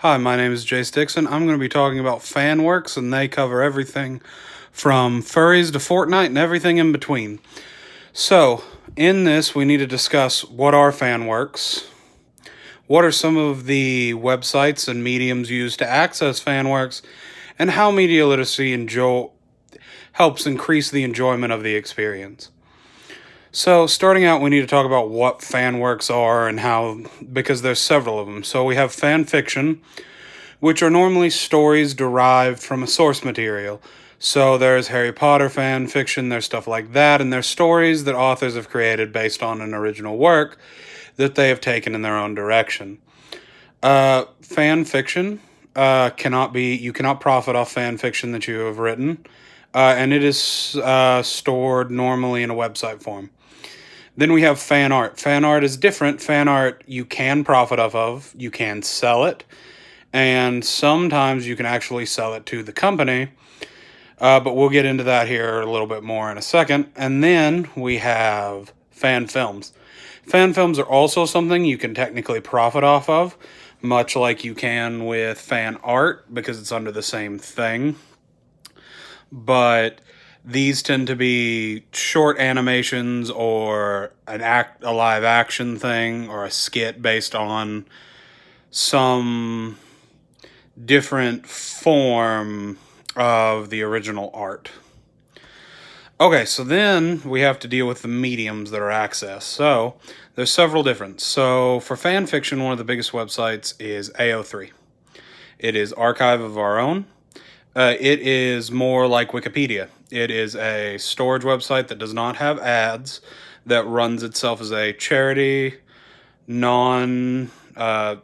Hi, my name is Jace Dixon. I'm going to be talking about Fanworks, and they cover everything from furries to Fortnite and everything in between. So, in this, we need to discuss what are Fanworks, what are some of the websites and mediums used to access Fanworks, and how media literacy helps increase the enjoyment of the experience. So, starting out, we need to talk about what Fanworks are and how, because there's several of them. So, we have fan fiction, which are normally stories derived from a source material. So there's Harry Potter fan fiction, there's stuff like that, and there's stories that authors have created based on an original work that they have taken in their own direction. Fan fiction you cannot profit off fan fiction that you have written, and it is stored normally in a website form. Then we have fan art. Fan art is different. Fan art you can profit off of, you can sell it, and sometimes you can actually sell it to the company. But we'll get into that here a little bit more in a second. And then we have fan films. Fan films are also something you can technically profit off of, much like you can with fan art because it's under the same thing. But these tend to be short animations or a live action thing or a skit based on some different form of the original art. Okay, so then we have to deal with the mediums that are accessed. So there's several different. So for fan fiction, one of the biggest websites is AO3. It is Archive of Our Own. It is more like Wikipedia. It is a storage website that does not have ads, that runs itself as a charity, non-profit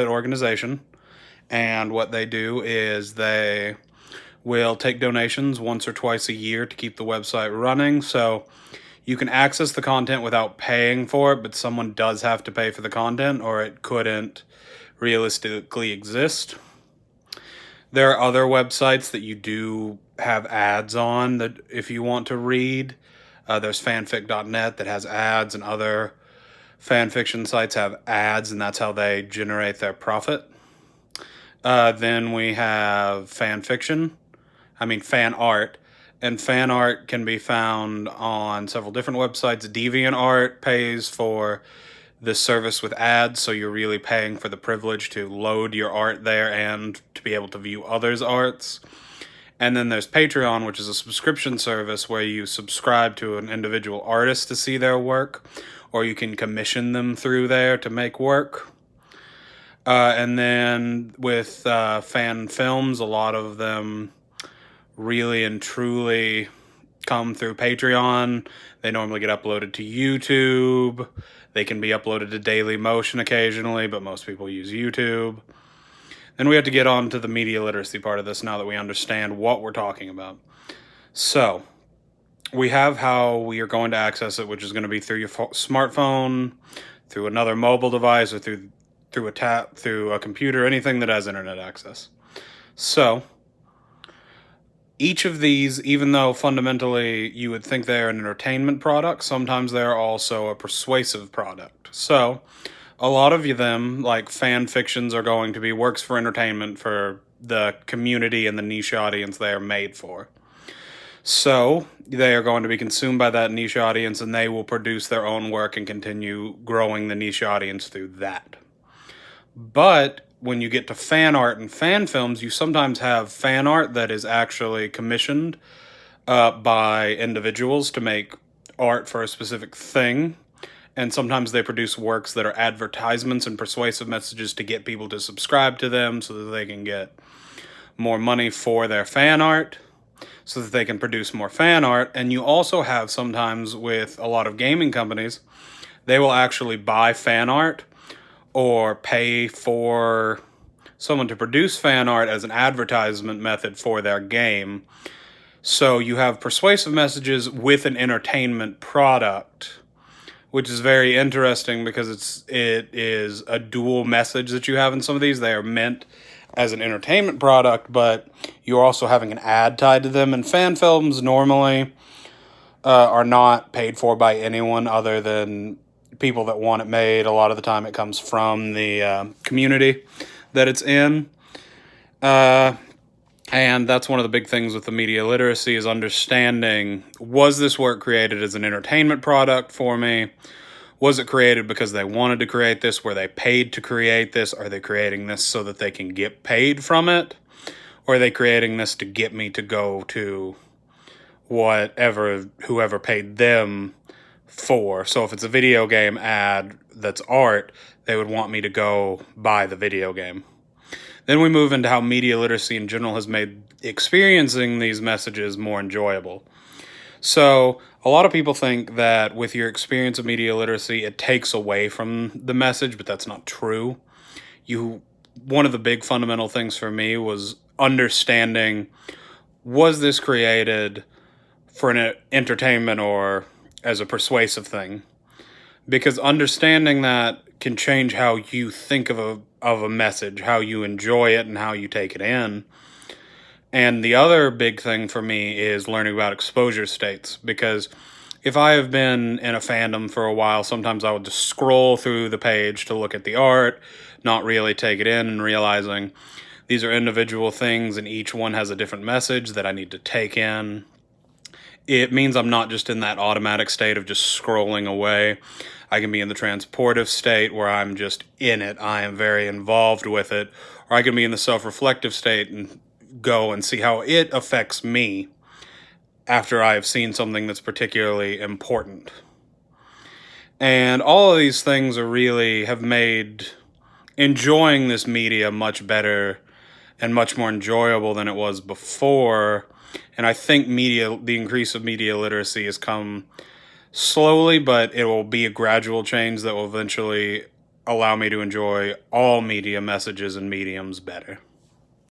organization. And what they do is they will take donations once or twice a year to keep the website running. So you can access the content without paying for it, but someone does have to pay for the content or it couldn't realistically exist. There are other websites that you do have ads on that if you want to read. There's fanfic.net that has ads, and other fanfiction sites have ads, and that's how they generate their profit. Then we have fan art, and fan art can be found on several different websites. DeviantArt pays for the service with ads, so you're really paying for the privilege to load your art there and to be able to view others' arts. And then there's Patreon, which is a subscription service where you subscribe to an individual artist to see their work, or you can commission them through there to make work. And then with fan films, a lot of them really and truly come through Patreon. They normally get uploaded to YouTube. They can be uploaded to Dailymotion occasionally, but most people use YouTube. Then we have to get on to the media literacy part of this now that we understand what we're talking about. So we have how we are going to access it, which is going to be through your smartphone, through another mobile device, or through a computer, anything that has internet access. So each of these, even though fundamentally you would think they're an entertainment product, sometimes they're also a persuasive product. So a lot of them, like fan fictions, are going to be works for entertainment for the community and the niche audience they are made for. So they are going to be consumed by that niche audience, and they will produce their own work and continue growing the niche audience through that. But when you get to fan art and fan films, you sometimes have fan art that is actually commissioned by individuals to make art for a specific thing. And sometimes they produce works that are advertisements and persuasive messages to get people to subscribe to them so that they can get more money for their fan art, so that they can produce more fan art. And you also have sometimes with a lot of gaming companies, they will actually buy fan art or pay for someone to produce fan art as an advertisement method for their game. So you have persuasive messages with an entertainment product, which is very interesting because it is a dual message that you have in some of these. They are meant as an entertainment product, but you're also having an ad tied to them. And fan films normally are not paid for by anyone other than people that want it made. A lot of the time it comes from the community that it's in. And that's one of the big things with the media literacy is understanding, was this work created as an entertainment product for me? Was it created because they wanted to create this? Were they paid to create this? Are they creating this so that they can get paid from it? Or are they creating this to get me to go to whoever paid them for? So if it's a video game ad that's art, they would want me to go buy the video game. Then we move into how media literacy in general has made experiencing these messages more enjoyable. So a lot of people think that with your experience of media literacy, it takes away from the message, but that's not true. One of the big fundamental things for me was understanding, was this created for an entertainment or as a persuasive thing? Because understanding that can change how you think of a message, how you enjoy it, and how you take it in. And the other big thing for me is learning about exposure states, because if I have been in a fandom for a while, sometimes I would just scroll through the page to look at the art, not really take it in, and realizing these are individual things and each one has a different message that I need to take in. It means I'm not just in that automatic state of just scrolling away. I can be in the transportive state where I'm just in it. I am very involved with it. Or I can be in the self-reflective state and go and see how it affects me after I have seen something that's particularly important. And all of these things have made enjoying this media much better and much more enjoyable than it was before. And I think the increase of media literacy has come slowly, but it will be a gradual change that will eventually allow me to enjoy all media messages and mediums better.